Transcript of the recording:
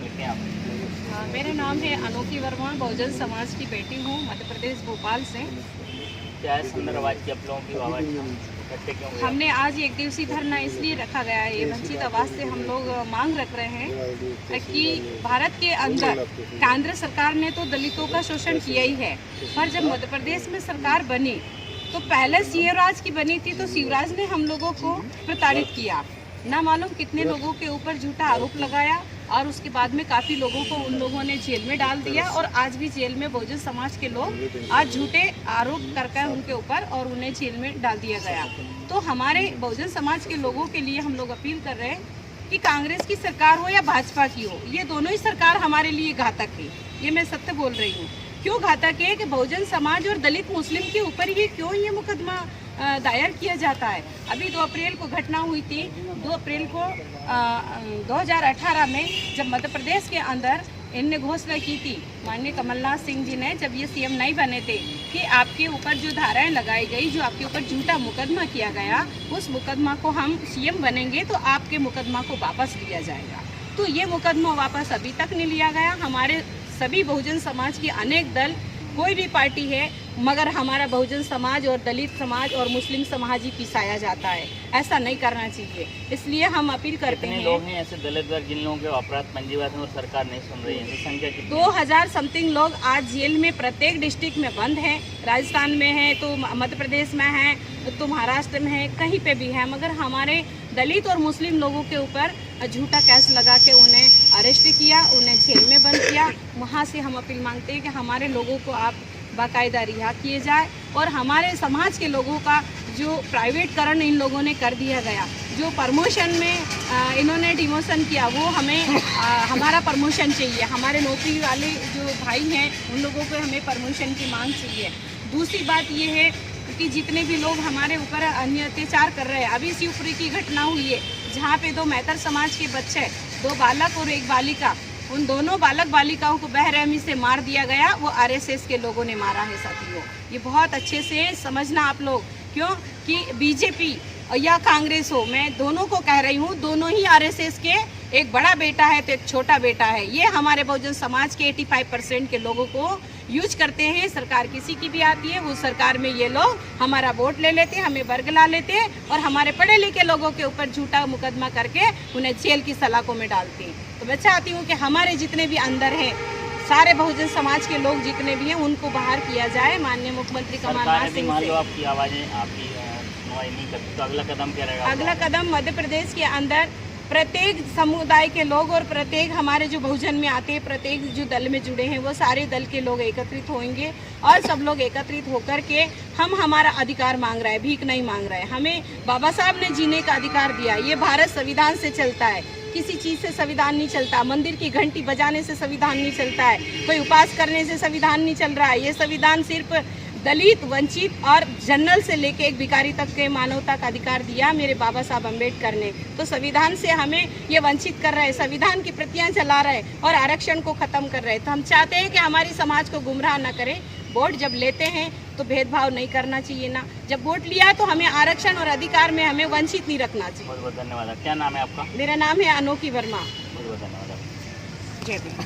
लिखें आप। मेरा नाम है अनोखी वर्मा, बहुजन समाज की बेटी हूँ, मध्य प्रदेश भोपाल से। क्या है संदर्भ आज की आप लोगों की आवाज़ इकट्ठे क्यों हुए? हमने आज एक दिवसीय धरना इसलिए रखा गया है, ये वंचित आवाज से हम लोग मांग रख रहे हैं कि भारत के अंदर केंद्र सरकार ने तो दलितों का शोषण किया ही है, पर जब मध्य प्रदेश में सरकार बनी तो पहले शिवराज की बनी थी तो शिवराज ने हम लोगों को प्रताड़ित किया, ना मालूम कितने लोगों के ऊपर झूठा आरोप लगाया और उसके बाद में काफ़ी लोगों को उन लोगों ने जेल में डाल दिया और आज भी जेल में बहुजन समाज के लोग आज झूठे आरोप करके उनके ऊपर और उन्हें जेल में डाल दिया गया। तो हमारे बहुजन समाज के लोगों के लिए हम लोग अपील कर रहे हैं कि कांग्रेस की सरकार हो या भाजपा की हो, ये दोनों ही सरकार हमारे लिए घातक है। ये मैं सत्य बोल रही हूँ। क्यों घातक है कि बहुजन समाज और दलित मुस्लिम के ऊपर ही क्यों ये मुकदमा दायर किया जाता है। अभी 2 अप्रैल को घटना हुई थी। 2 अप्रैल को 2018 में जब मध्य प्रदेश के अंदर इनने घोषणा की थी, माननीय कमलनाथ सिंह जी ने, जब ये सीएम नहीं बने थे, कि आपके ऊपर जो धाराएं लगाई गई, जो आपके ऊपर झूठा मुकदमा किया गया, उस मुकदमा को हम सीएम बनेंगे तो आपके मुकदमा को वापस लिया जाएगा। तो ये मुकदमा वापस अभी तक नहीं लिया गया। हमारे सभी बहुजन समाज के अनेक दल, कोई भी पार्टी है, मगर हमारा बहुजन समाज और दलित समाज और मुस्लिम समाज ही पिसाया जाता है। ऐसा नहीं करना चाहिए, इसलिए हम अपील करते हैं। लोग हैं ऐसे दलित वर्ग जिन लोगों के अपराध पंजीबद्ध हैं और सरकार नहीं सुन रही है, संख्या कितनी? 2000 समथिंग लोग आज जेल में प्रत्येक डिस्ट्रिक्ट में बंद हैं। राजस्थान में है तो मध्य प्रदेश में है तो महाराष्ट्र में है, कहीं पे भी है, मगर हमारे दलित और मुस्लिम लोगों के ऊपर झूठा केस लगा के उन्हें अरेस्ट किया, उन्हें जेल में बंद किया। वहाँ से हम अपील मांगते हैं कि हमारे लोगों को आप बाकायदा रिहा किए जाए और हमारे समाज के लोगों का जो प्राइवेटकरण इन लोगों ने कर दिया गया, जो प्रमोशन में इन्होंने डिमोशन किया, वो हमें हमारा प्रमोशन चाहिए। हमारे नौकरी वाले जो भाई हैं उन लोगों को हमें प्रमोशन की मांग चाहिए। दूसरी बात ये है कि जितने भी लोग हमारे ऊपर अन्य अत्याचार कर रहे हैं, अभी शिवपुरी की घटना हुई है जहाँ पे 2 मैतर समाज के बच्चे, 2 बालक और 1 बालिका, उन दोनों बालक बालिकाओं को बेरहमी से मार दिया गया। वो आरएसएस के लोगों ने मारा है साथियों। ये बहुत अच्छे से समझना आप लोग, क्यों कि बीजेपी या कांग्रेस हो, मैं दोनों को कह रही हूँ, दोनों ही आरएसएस के, एक बड़ा बेटा है तो एक छोटा बेटा है। ये हमारे बहुजन समाज के 85% के लोगों को यूज करते हैं। सरकार किसी की भी आती है, उस सरकार में ये लोग हमारा वोट ले लेते हैं, हमें बरगला लेते हैं और हमारे पढ़े लिखे लोगों के ऊपर झूठा मुकदमा करके उन्हें जेल की सलाखों में डालते हैं। तो मैं चाहती हूँ कि हमारे जितने भी अंदर हैं, सारे बहुजन समाज के लोग जितने भी हैं, उनको बाहर किया जाए। माननीय मुख्यमंत्री कमलनाथ सिंह से आपकी आवाज़ें आपकी सुनवाई नहीं करती तो अगला कदम क्या रहेगा? अगला कदम मध्य प्रदेश के अंदर प्रत्येक समुदाय के लोग और प्रत्येक हमारे जो बहुजन में आते हैं, प्रत्येक जो दल में जुड़े हैं, वो सारे दल के लोग एकत्रित होंगे और सब लोग एकत्रित होकर के हम हमारा अधिकार मांग रहे हैं, भीख नहीं मांग रहे हैं। हमें बाबा साहब ने जीने का अधिकार दिया। ये भारत संविधान से चलता है, किसी चीज़ से संविधान नहीं चलता। मंदिर की घंटी बजाने से संविधान नहीं चलता है, कोई उपवास करने से संविधान नहीं चल रहा है। ये संविधान सिर्फ दलित, वंचित और जनरल से लेके एक भिखारी तक के मानवता का अधिकार दिया मेरे बाबा साहब अम्बेडकर ने। तो संविधान से हमें ये वंचित कर रहे हैं, संविधान की प्रतियां चला रहे हैं और आरक्षण को खत्म कर रहे हैं। तो हम चाहते हैं कि हमारी समाज को गुमराह न करें। वोट जब लेते हैं तो भेदभाव नहीं करना चाहिए ना। जब वोट लिया तो हमें आरक्षण और अधिकार में हमें वंचित नहीं रखना चाहिए। बहुत बहुत धन्यवाद। क्या नाम है आपका? मेरा नाम है अनोखी वर्मा। बहुत बहुत धन्यवाद। जय भीम।